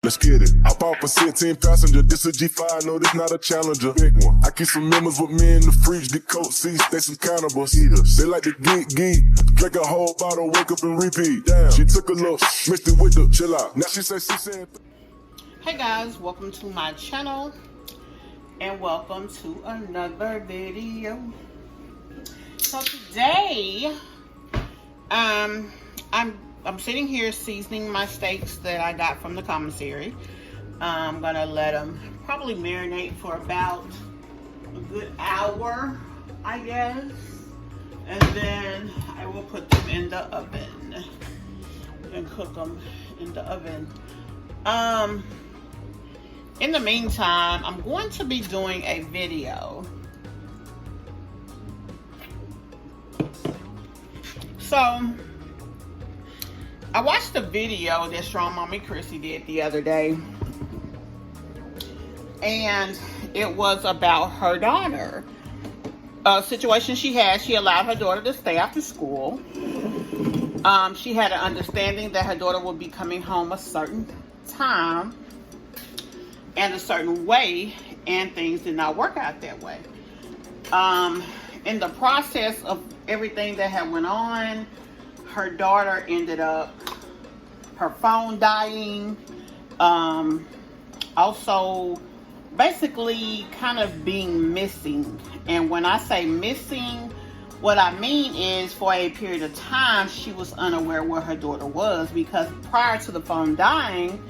let's get it. I bought for 16 passenger, this a G5, no, this not a Challenger. Big one. I keep some members with me in the fridge, the coat seats, they some cannibals. Eaters. They like to geek, drink a whole bottle, wake up and repeat. Damn, she took a look, mixed it with the chill out. Now she said. Hey guys, welcome to my channel and welcome to another video. So today, I'm sitting here seasoning my steaks that I got from the commissary. I'm gonna let them probably marinate for about a good hour, I guess, and then I will put them in the oven and cook them in the oven. In the meantime, I'm going to be doing a video. So, I watched a video that Strongmommy Chrissy did the other day. And it was about her daughter. A situation she had, she allowed her daughter to stay after school. She had an understanding that her daughter would be coming home a certain time and a certain way, and things did not work out that way. In the process of everything that had went on, her daughter ended up, her phone dying, also basically kind of being missing. And when I say missing, what I mean is for a period of time, she was unaware where her daughter was, because prior to the phone dying,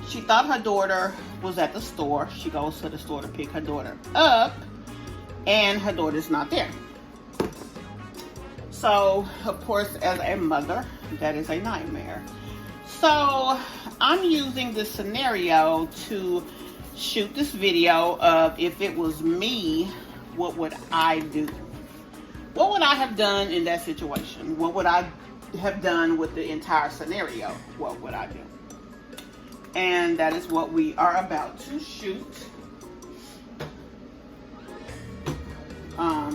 she thought her daughter was at the store. She goes to the store to pick her daughter up, and her daughter's not there. So, of course, as a mother, that is a nightmare. So, I'm using this scenario to shoot this video of, if it was me, what would I do? What would I have done in that situation? What would I have done with the entire scenario? What would I do? And that is what we are about to shoot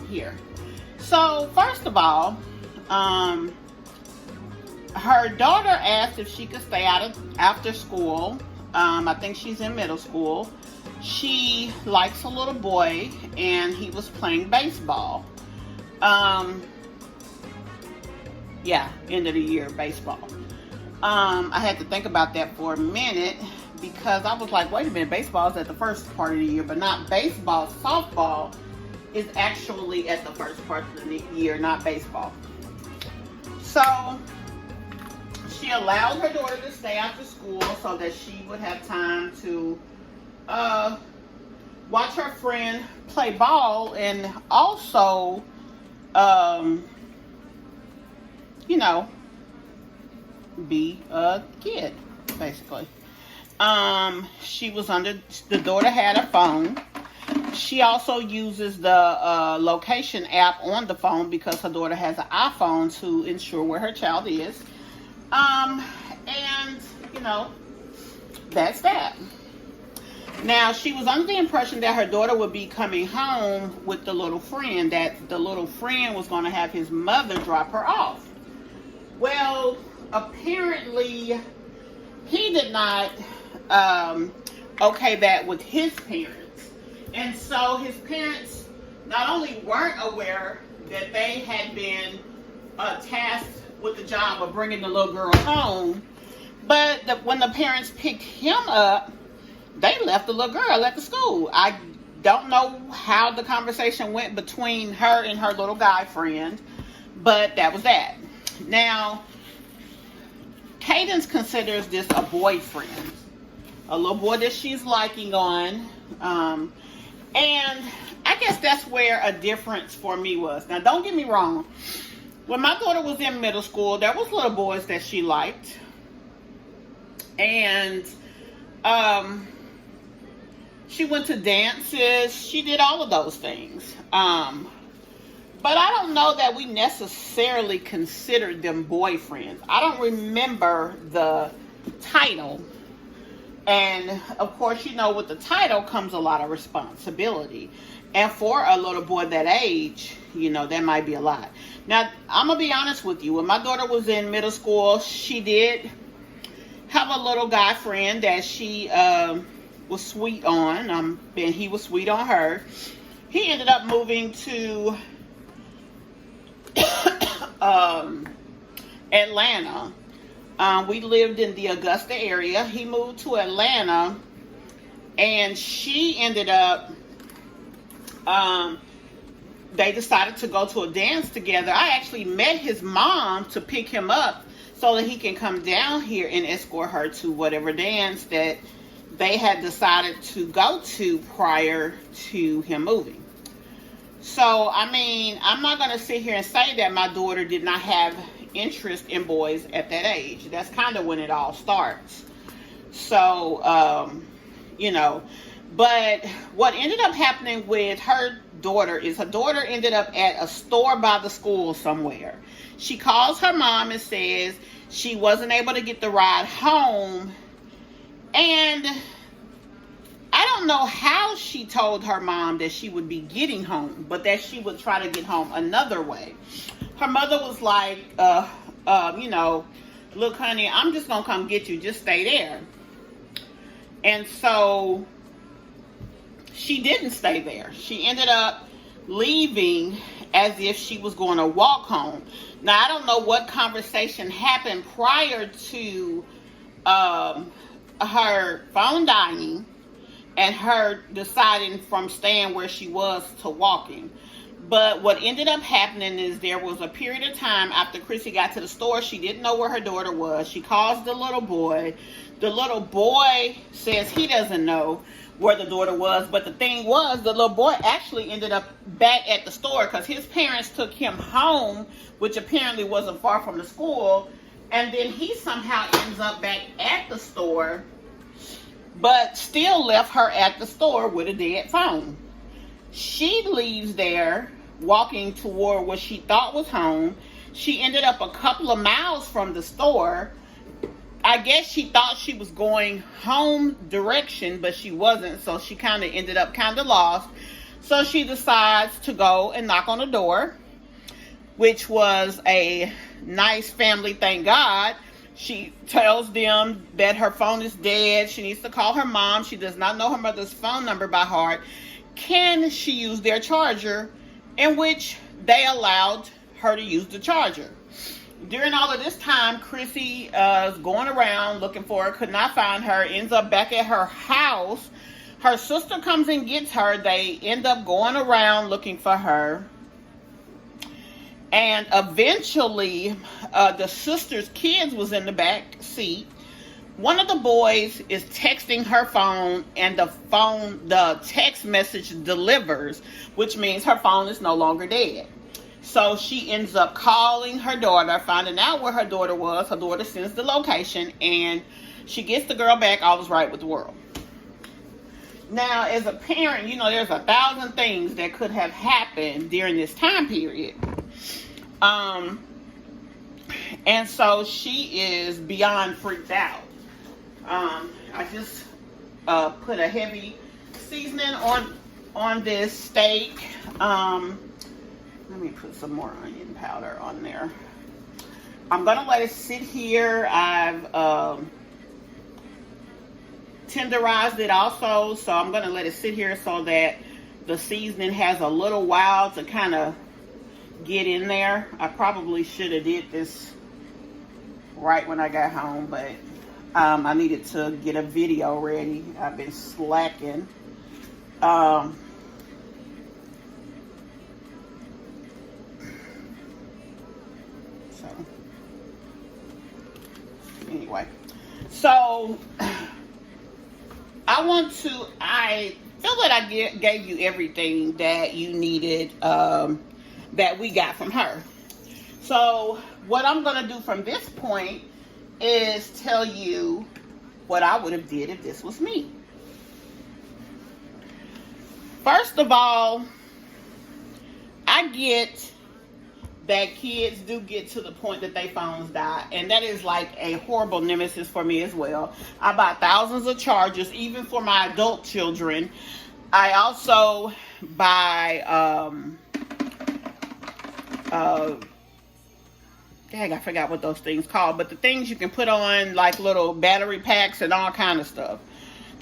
here. So first of all, her daughter asked if she could stay out after school. I think she's in middle school. She likes a little boy, and he was playing baseball. Yeah, end of the year baseball. I had to think about that for a minute, because I was like, wait a minute, baseball is at the first part of the year, but not baseball. Softball is actually at the first part of the year, not baseball. So she allowed her daughter to stay after school so that she would have time to watch her friend play ball, and also, you know, be a kid, basically. She was the daughter had a phone. She also uses the location app on the phone, because her daughter has an iPhone, to ensure where her child is. And, you know, that's that. Now, she was under the impression that her daughter would be coming home with the little friend, that the little friend was going to have his mother drop her off. Well, apparently, he did not okay that with his parents. And so his parents not only weren't aware that they had been tasked with the job of bringing the little girl home, but when the parents picked him up, they left the little girl at the school. I don't know how the conversation went between her and her little guy friend, but that was that. Now, Cadence considers this a boyfriend, a little boy that she's liking on, and I guess that's where a difference for me was. Now, don't get me wrong. When my daughter was in middle school, there was little boys that she liked, and she went to dances. She did all of those things. But I don't know that we necessarily considered them boyfriends. I don't remember the title. And, of course, you know, with the title comes a lot of responsibility. And for a little boy that age, you know, that might be a lot. Now, I'm going to be honest with you. When my daughter was in middle school, she did have a little guy friend that she was sweet on. And he was sweet on her. He ended up moving to Atlanta. We lived in the Augusta area. He moved to Atlanta, and she ended up, they decided to go to a dance together. I actually met his mom to pick him up so that he can come down here and escort her to whatever dance that they had decided to go to prior to him moving. So, I mean, I'm not going to sit here and say that my daughter did not have interest in boys at that age. That's kind of when it all starts. So, you know, but what ended up happening with her daughter is her daughter ended up at a store by the school somewhere. She calls her mom and says she wasn't able to get the ride home, and I don't know how she told her mom that she would be getting home, but that she would try to get home another way. Her mother was like, you know, look, honey, I'm just going to come get you. Just stay there. And so she didn't stay there. She ended up leaving as if she was going to walk home. Now, I don't know what conversation happened prior to her phone dying and her deciding from staying where she was to walking. But what ended up happening is there was a period of time after Chrissy got to the store, she didn't know where her daughter was. She calls the little boy. The little boy says he doesn't know where the daughter was. But the thing was, the little boy actually ended up back at the store because his parents took him home, which apparently wasn't far from the school. And then he somehow ends up back at the store, but still left her at the store with a dead phone. She leaves there, walking toward what she thought was home. She ended up a couple of miles from the store. I guess she thought she was going home direction, but she wasn't, so she kind of ended up kind of lost. So she decides to go and knock on the door, which was a nice family, thank God. She tells them that her phone is dead. She needs to call her mom. She does not know her mother's phone number by heart. Can she use their charger? In which they allowed her to use the charger. During all of this time, Chrissy is going around looking for her, could not find her, ends up back at her house. Her sister comes and gets her. They end up going around looking for her. And eventually, the sister's kids was in the back seat. One of the boys is texting her phone, and the text message delivers, which means her phone is no longer dead. So she ends up calling her daughter, finding out where her daughter was. Her daughter sends the location, and she gets the girl back. All is right with the world. Now, as a parent, you know, there's 1,000 things that could have happened during this time period. And so she is beyond freaked out. I just put a heavy seasoning on this steak. Let me put some more onion powder on there. I'm gonna let it sit here. I've tenderized it also, so I'm gonna let it sit here so that the seasoning has a little while to kind of get in there. I probably should have did this right when I got home, but I needed to get a video ready. I've been slacking. So anyway, so I feel that I gave you everything that you needed, that we got from her. So what I'm going to do from this point is tell you what I would have did if this was me. First of all, I get that kids do get to the point that their phones die, and that is like a horrible nemesis for me as well. I buy thousands of chargers, even for my adult children. I also buy dang, I forgot what those things called, but the things you can put on, like little battery packs and all kind of stuff,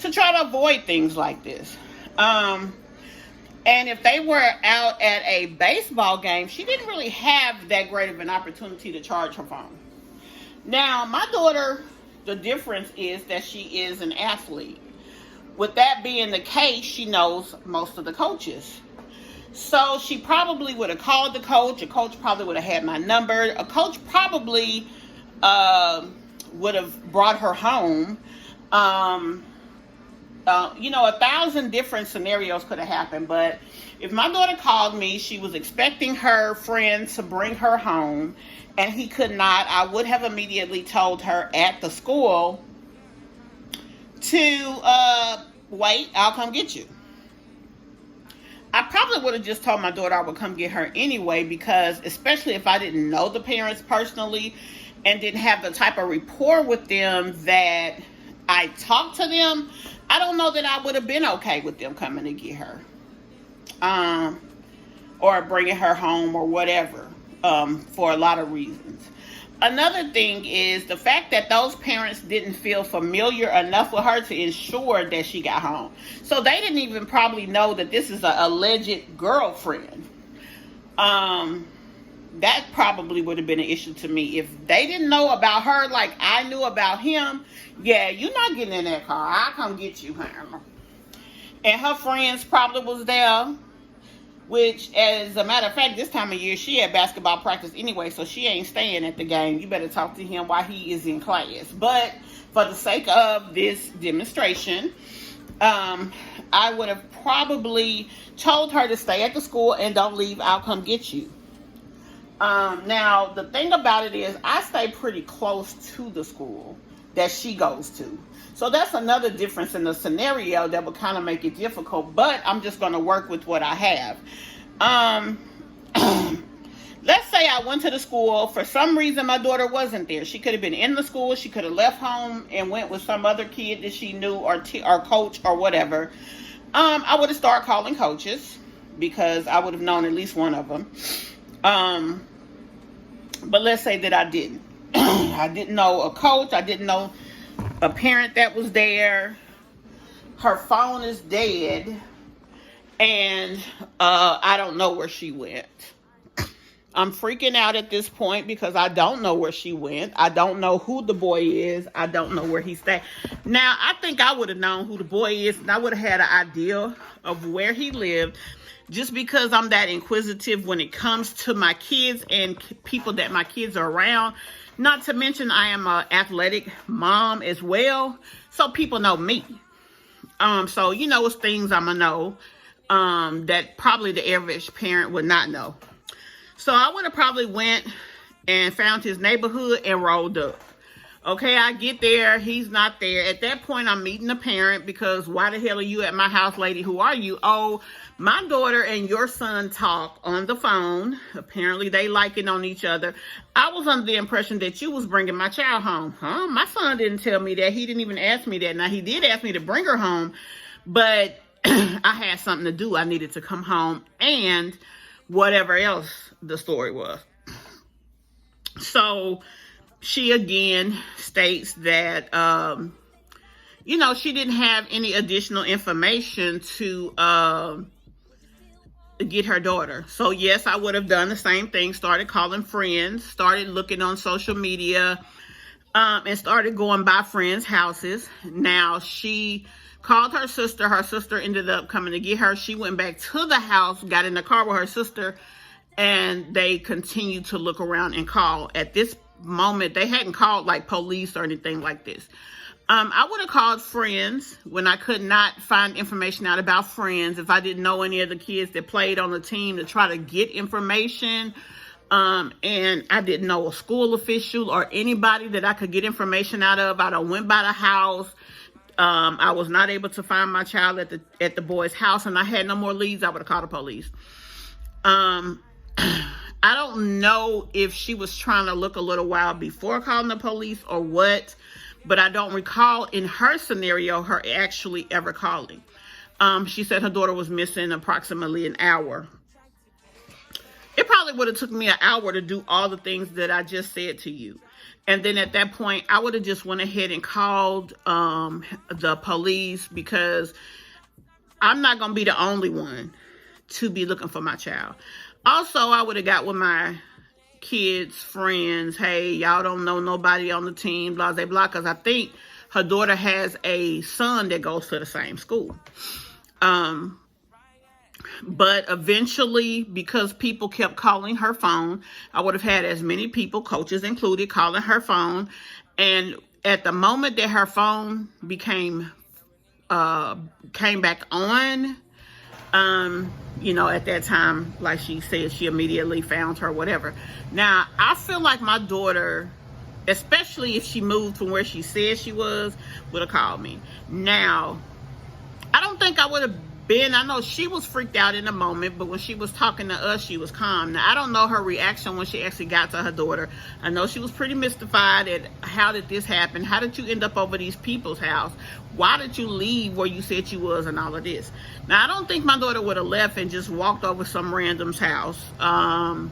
to try to avoid things like this. And if they were out at a baseball game, she didn't really have that great of an opportunity to charge her phone. Now, my daughter, the difference is that she is an athlete. With that being the case, she knows most of the coaches. So she probably would have called the coach. A coach probably would have had my number. A coach probably would have brought her home. 1,000 different scenarios could have happened. But if my daughter called me, she was expecting her friend to bring her home, and he could not, I would have immediately told her at the school to wait, I'll come get you. I probably would have just told my daughter I would come get her anyway, because especially if I didn't know the parents personally and didn't have the type of rapport with them that I talked to them, I don't know that I would have been okay with them coming to get her. Or bringing her home or whatever, for a lot of reasons. Another thing is the fact that those parents didn't feel familiar enough with her to ensure that she got home. So they didn't even probably know that this is an alleged girlfriend. That probably would have been an issue to me. If they didn't know about her like I knew about him, yeah, you're not getting in that car. I'll come get you, honey. And her friends probably was there, which, as a matter of fact, this time of year, she had basketball practice anyway, so she ain't staying at the game. You better talk to him while he is in class. But for the sake of this demonstration, I would have probably told her to stay at the school and don't leave. I'll come get you. Now, the thing about it is I stay pretty close to the school that she goes to. So that's another difference in the scenario that would kind of make it difficult, but I'm just going to work with what I have. Let's say I went to the school. For some reason, my daughter wasn't there. She could have been in the school. She could have left home and went with some other kid that she knew, or coach or whatever. I would have started calling coaches because I would have known at least one of them. But let's say that I didn't. I didn't know a coach. I didn't know a parent that was there. Her phone is dead, and I don't know where she went. I'm freaking out at this point because I don't know where she went. I don't know who the boy is. I don't know where he stayed. Now, I think I would have known who the boy is, and I would have had an idea of where he lived, just because I'm that inquisitive when it comes to my kids and people that my kids are around. Not to mention, I am an athletic mom as well, so people know me. So, it's things I'm going to know that probably the average parent would not know. So I would have probably went and found his neighborhood and rolled up. Okay, I get there. He's not there. At that point, I'm meeting the parent because why the hell are you at my house, lady? Who are you? Oh, my daughter and your son talk on the phone. Apparently, they liking on each other. I was under the impression that you was bringing my child home. Huh? My son didn't tell me that. He didn't even ask me that. Now, he did ask me to bring her home, but I had something to do. I needed to come home and whatever else the story was. So she again states that, she didn't have any additional information to get her daughter. So yes, I would have done the same thing, started calling friends, started looking on social media, and started going by friends' houses. Now, she called her sister. Her sister ended up coming to get her. She went back to the house, got in the car with her sister, and they continued to look around and call. At this moment, they hadn't called like police or anything like this. I would have called friends when I could not find information out about friends. If I didn't know any of the kids that played on the team, to try to get information. And I didn't know a school official or anybody that I could get information out of. I done went by the house. I was not able to find my child at the boy's house, and I had no more leads. I would have called the police. I don't know if she was trying to look a little while before calling the police or what, but I don't recall in her scenario her actually ever calling. She said her daughter was missing approximately an hour. It probably probably would have took me an hour to do all the things that I just said to you. And then at that point, I would have just went ahead and called the police, because I'm not going to be the only one to be looking for my child. Also, I would have got with my kids' friends, hey, y'all don't know nobody on the team, blah, blah, blah, because I think her daughter has a son that goes to the same school. But eventually, because people kept calling her phone, I would have had as many people, coaches included, calling her phone. And at the moment that her phone came back on, at that time, like she said, she immediately found her, whatever. Now, I feel like my daughter, especially if she moved from where she said she would have called me. Now, I don't think I would have I know she was freaked out in the moment, but when she was talking to us, she was calm. Now, I don't know her reaction when she actually got to her daughter. I know she was pretty mystified at how did this happen? How did you end up over these people's house? Why did you leave where you said you was and all of this? Now, I don't think my daughter would have left and just walked over some random's house. I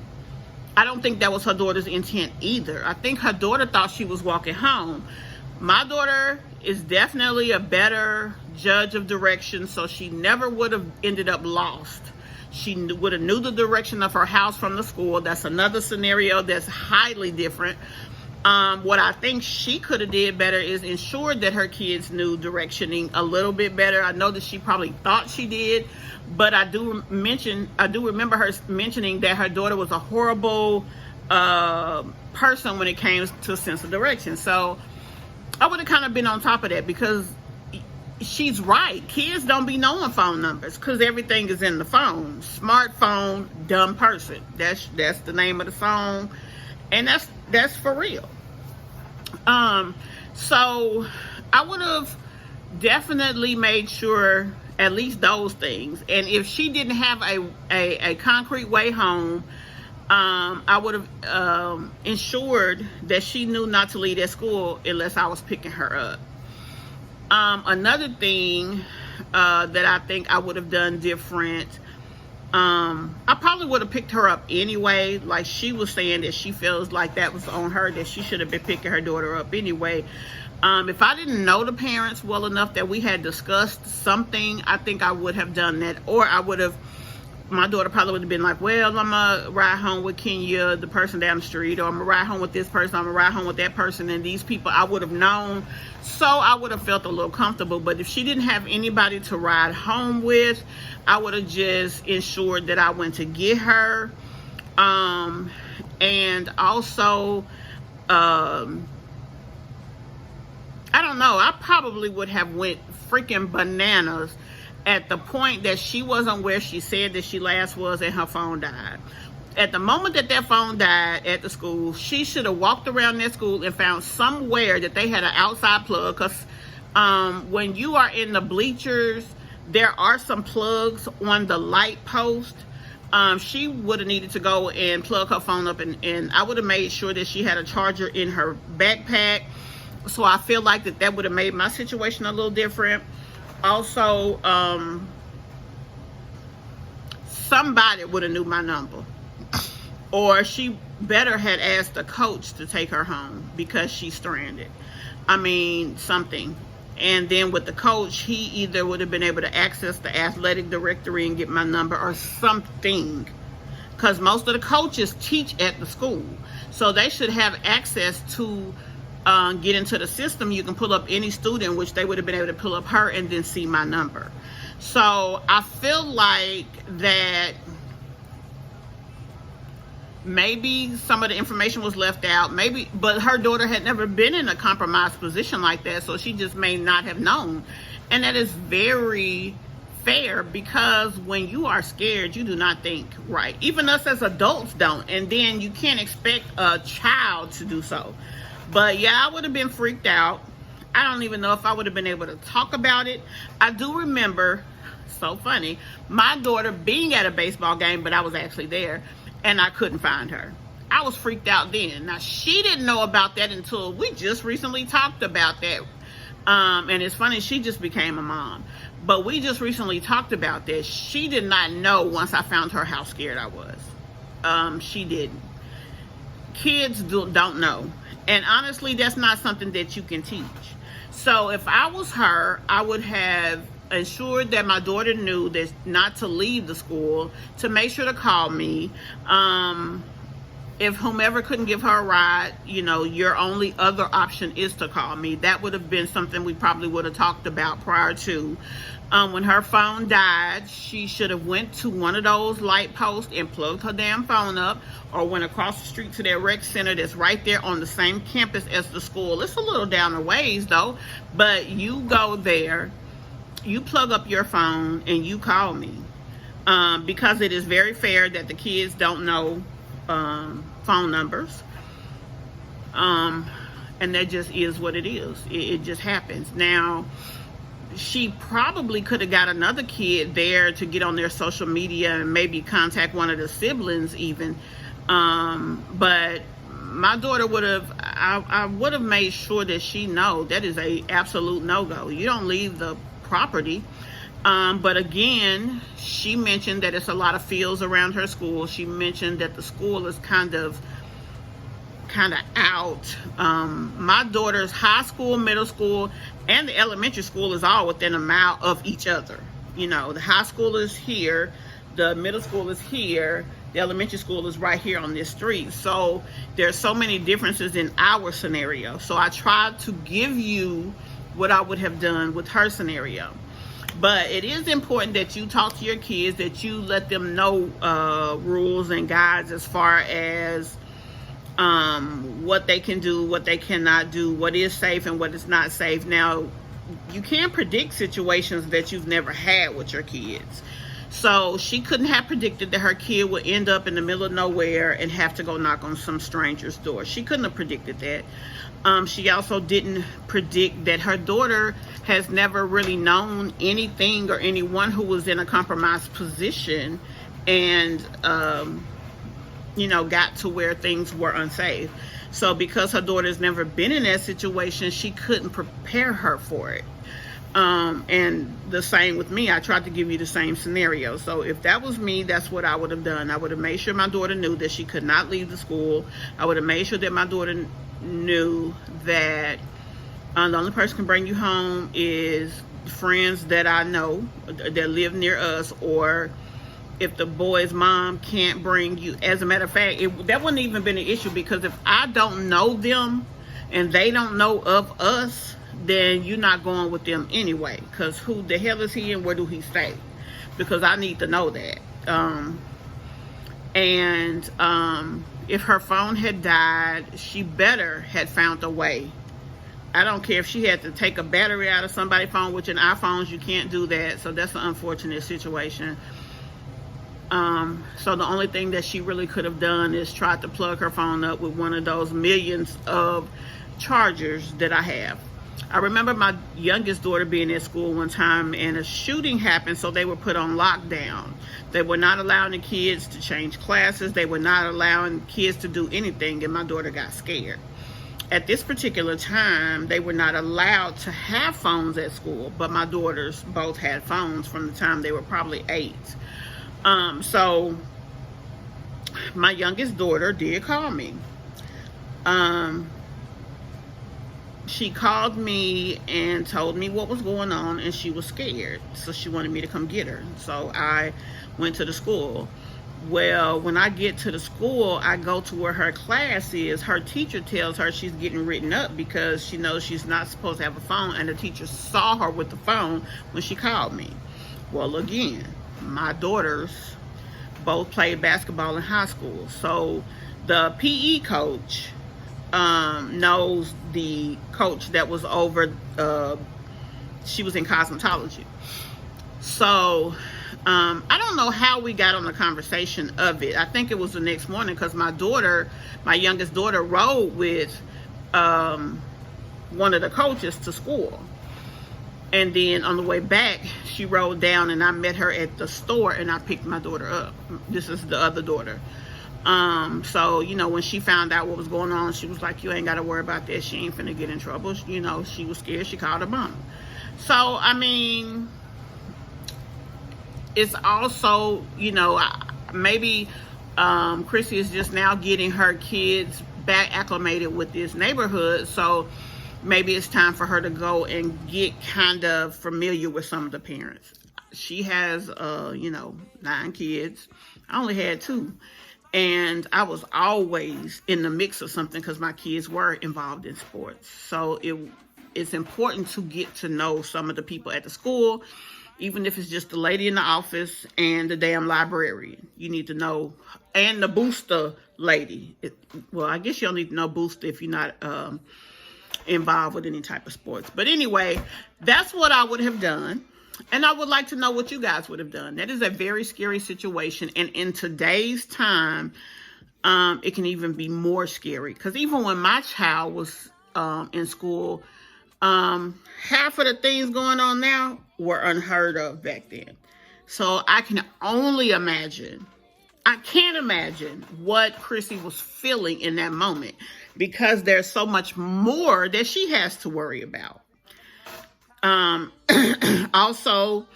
don't think that was her daughter's intent either. I think her daughter thought she was walking home. My daughter is definitely a better judge of direction, so she never would have ended up lost. She would have knew the direction of her house from the school. That's another scenario that's highly different. What I think she could have did better is ensure that her kids knew directioning a little bit better. I know that she probably thought she did, but I do remember her mentioning that her daughter was a horrible person when it came to sense of direction. So I would have kind of been on top of that, because she's right. Kids don't be knowing phone numbers because everything is in the phone. Smartphone, dumb person. That's the name of the song, and that's for real. So I would have definitely made sure at least those things. And if she didn't have a concrete way home, I would have ensured that she knew not to leave at school unless I was picking her up. Another thing that I think I would have done different, I probably would have picked her up anyway. Like she was saying that she feels like that was on her, that she should have been picking her daughter up anyway. If I didn't know the parents well enough that we had discussed something, I think I would have done that. Or my daughter probably would have been like, well, I'm going to ride home with Kenya, the person down the street, or I'm going to ride home with this person, I'm going to ride home with that person, and these people I would have known, so I would have felt a little comfortable. But if she didn't have anybody to ride home with, I would have just ensured that I went to get her. And also, I don't know, I probably would have went freaking bananas at the point that she wasn't where she said that she last was and her phone died. At the moment that phone died at the school, she should have walked around that school and found somewhere that they had an outside plug, because when you are in the bleachers, there are some plugs on the light post. She would have needed to go and plug her phone up, and I would have made sure that she had a charger in her backpack. So I feel like that would have made my situation a little different. Also, somebody would have knew my number, or she better had asked the coach to take her home because she's stranded. I mean, something. And then with the coach, he either would have been able to access the athletic directory and get my number or something, because most of the coaches teach at the school, so they should have access to get into the system. You can pull up any student, which they would have been able to pull up her and then see my number. So I feel like that maybe some of the information was left out, but her daughter had never been in a compromised position like that, so she just may not have known. And that is very fair, because when you are scared, you do not think right. Even us as adults don't, and then you can't expect a child to do so. But yeah, I would have been freaked out. I don't even know if I would have been able to talk about it. I do remember, so funny, my daughter being at a baseball game, but I was actually there, and I couldn't find her. I was freaked out then. Now, she didn't know about that until we just recently talked about that. And it's funny, she just became a mom. But we just recently talked about this. She did not know once I found her how scared I was. she didn't. Kids don't know. And honestly, that's not something that you can teach. So if I was her, I would have ensured that my daughter knew that not to leave the school, to make sure to call me. If whomever couldn't give her a ride, your only other option is to call me. That would have been something we probably would have talked about prior to. When her phone died, she should have went to one of those light posts and plugged her damn phone up, or went across the street to that rec center that's right there on the same campus as the school. It's a little down the ways though, but you go there, you plug up your phone, and you call me. Because it is very fair that the kids don't know phone numbers, and that just is what it is. It just happens. Now, she probably could have got another kid there to get on their social media and maybe contact one of the siblings even, but my daughter would have, I would have made sure that she know that is a absolute no-go. You don't leave the property. But again, she mentioned that it's a lot of fields around her school. She mentioned that the school is kind of out. My daughter's high school, middle school, and the elementary school is all within a mile of each other. The high school is here, the middle school is here, the elementary school is right here on this street. So there's so many differences in our scenario. So I tried to give you what I would have done with her scenario. But it is important that you talk to your kids, that you let them know rules and guides as far as what they can do, what they cannot do, what is safe and what is not safe. Now, you can't predict situations that you've never had with your kids. So she couldn't have predicted that her kid would end up in the middle of nowhere and have to go knock on some stranger's door. She couldn't have predicted that. She also didn't predict that her daughter has never really known anything or anyone who was in a compromised position and, got to where things were unsafe. So because her daughter's never been in that situation, she couldn't prepare her for it. And the same with me. I tried to give you the same scenario. So if that was me, that's what I would have done. I would have made sure my daughter knew that she could not leave the school. I would have made sure that my daughter knew that the only person can bring you home is friends that I know that live near us, or if the boy's mom can't bring you. As a matter of fact, that wouldn't even been an issue, because if I don't know them and they don't know of us, then you're not going with them anyway, because who the hell is he and where do he stay? Because I need to know that. If her phone had died, she better had found a way. I don't care if she had to take a battery out of somebody's phone, which in iPhones you can't do that, so that's an unfortunate situation. So the only thing that she really could have done is tried to plug her phone up with one of those millions of chargers that I have. I remember my youngest daughter being at school one time and a shooting happened, so they were put on lockdown. They were not allowing the kids to change classes. They were not allowing kids to do anything, and my daughter got scared. At this particular time, they were not allowed to have phones at school, but my daughters both had phones from the time they were probably 8. So my youngest daughter did call me. She called me and told me what was going on, and she was scared, so she wanted me to come get her. So I went to the school. Well, when I get to the school, I go to where her class is. Her teacher tells her she's getting written up because she knows she's not supposed to have a phone, and the teacher saw her with the phone when she called me. Well, again, my daughters both played basketball in high school, so the PE coach knows the coach that was over, she was in cosmetology. So I don't know how we got on the conversation of it. I think it was the next morning, because my youngest daughter rode with one of the coaches to school. And then on the way back, she rode down and I met her at the store and I picked my daughter up. This is the other daughter. So, when she found out what was going on, she was like, you ain't got to worry about that. She ain't finna get in trouble. She was scared. She called her mom. So, I mean, it's also, maybe Chrissy is just now getting her kids back acclimated with this neighborhood, so maybe it's time for her to go and get kind of familiar with some of the parents. She has, 9 kids. I only had 2. And I was always in the mix of something because my kids were involved in sports. So it's important to get to know some of the people at the school, even if it's just the lady in the office and the damn librarian. You need to know, and the booster lady. Well, I guess you don't need to know booster if you're not involved with any type of sports. But anyway, that's what I would have done. And I would like to know what you guys would have done. That is a very scary situation. And in today's time, it can even be more scary. Because even when my child was in school, half of the things going on now were unheard of back then. So I can only imagine. I can't imagine what Chrissy was feeling in that moment. Because there's so much more that she has to worry about. Also,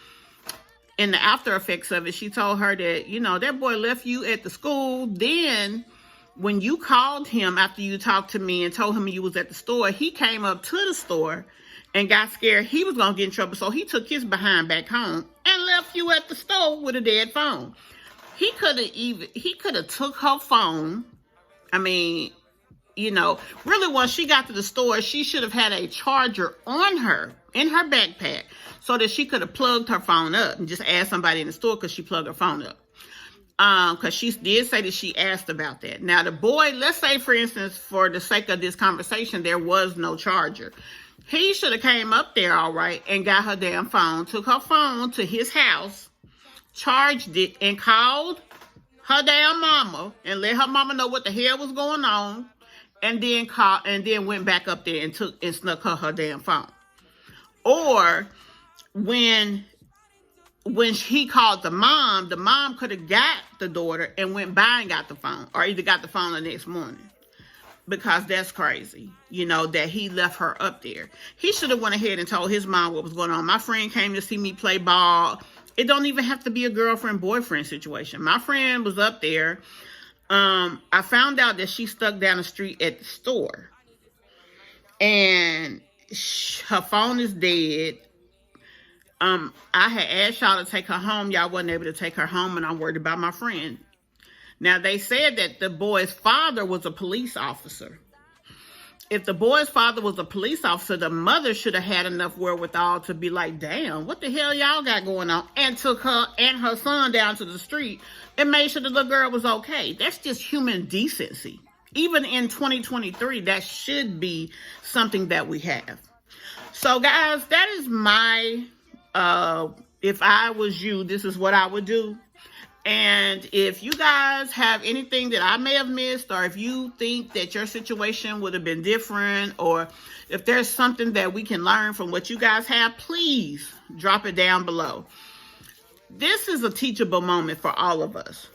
in the after effects of it, she told her that, that boy left you at the school. Then when you called him after you talked to me and told him you was at the store, he came up to the store and got scared he was going to get in trouble. So he took his behind back home and left you at the store with a dead phone. He could have took her phone. I mean, really once she got to the store, she should have had a charger on her in her backpack so that she could have plugged her phone up and just asked somebody in the store because she plugged her phone up. Because she did say that she asked about that. Now, the boy, let's say, for instance, for the sake of this conversation, there was no charger. He should have came up there, all right, and got her damn phone, took her phone to his house, charged it, and called her damn mama and let her mama know what the hell was going on. And then went back up there and snuck her damn phone. Or when he called the mom could have got the daughter and went by and got the phone, or either got the phone the next morning. Because that's crazy, that he left her up there. He should have went ahead and told his mom what was going on. My friend came to see me play ball. It don't even have to be a girlfriend-boyfriend situation. My friend was up there. I found out that she stuck down the street at the store. And her phone is dead. I had asked y'all to take her home. Y'all wasn't able to take her home, and I'm worried about my friend. Now, they said that the boy's father was a police officer. If the boy's father was a police officer, the mother should have had enough wherewithal to be like, damn, what the hell y'all got going on? And took her and her son down to the street and made sure the little girl was okay. That's just human decency. Even in 2023, that should be something that we have. So, guys, that is my, if I was you, this is what I would do. And if you guys have anything that I may have missed, or if you think that your situation would have been different, or if there's something that we can learn from what you guys have, please drop it down below. This is a teachable moment for all of us.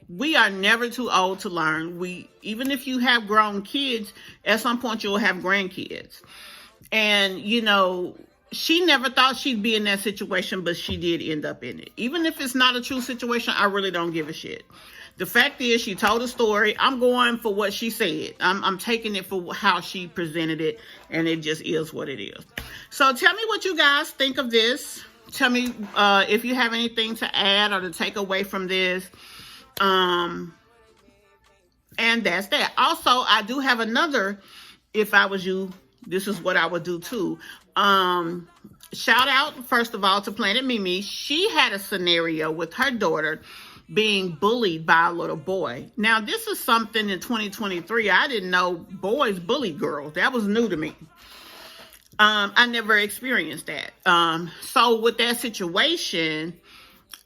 We are never too old to learn. Even if you have grown kids, at some point you'll have grandkids. And, she never thought she'd be in that situation, but she did end up in it. Even if it's not a true situation, I really don't give a shit. The fact is, she told a story. I'm going for what she said. I'm taking it for how she presented it, and it just is what it is. So tell me what you guys think of this. Tell me if you have anything to add or to take away from this. And that's that. Also, I do have another, if I was you, this is what I would do too. Shout out, first of all, to Planet Mimi. She had a scenario with her daughter being bullied by a little boy. Now, this is something in 2023. I didn't know boys bully girls. That was new to me. I never experienced that. So with that situation,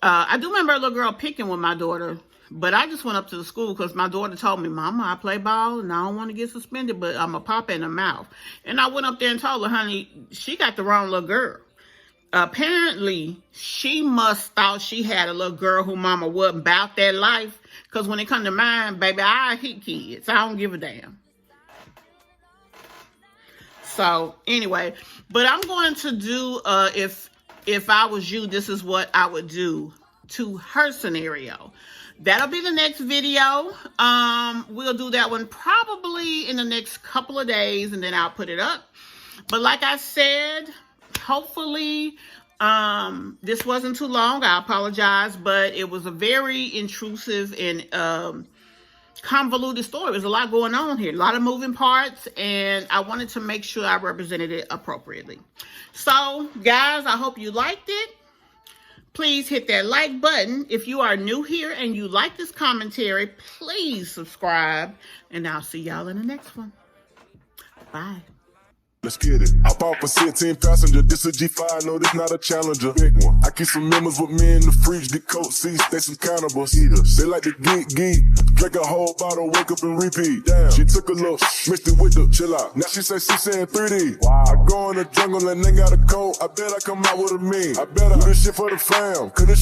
I do remember a little girl picking with my daughter. But I just went up to the school because my daughter told me, Mama, I play ball and I don't want to get suspended, but I'm going to pop in her mouth. And I went up there and told her, honey, she got the wrong little girl. Apparently, she must thought she had a little girl who Mama wasn't about that life. Because when it come to mine, baby, I hit kids. I don't give a damn. So, anyway, but I'm going to do, if I was you, this is what I would do to her scenario. that'll be the next video. We'll do that one probably in the next couple of days, and then I'll put it up. But like I said, hopefully this wasn't too long. I apologize, but it was a very intrusive and convoluted story. There's a lot going on here, a lot of moving parts, and I wanted to make sure I represented it appropriately. So, guys, I hope you liked it. Please hit that like button. If you are new here and you like this commentary, please subscribe, and I'll see y'all in the next one. Bye. Let's get it. Hop off a 16 passenger. This a G5, no, this not a Challenger. Big one. I keep some members with me in the fridge. The coat seats, they some cannibals. Eaters. They like to geek. Drink a whole bottle, wake up and repeat. Damn. She took a look, mixed it with the chill out. Now she say she saying 3D. Wow. I go in the jungle and they got a coat. I bet I come out with a mean. I bet I do this shit for the fam. Cause this shit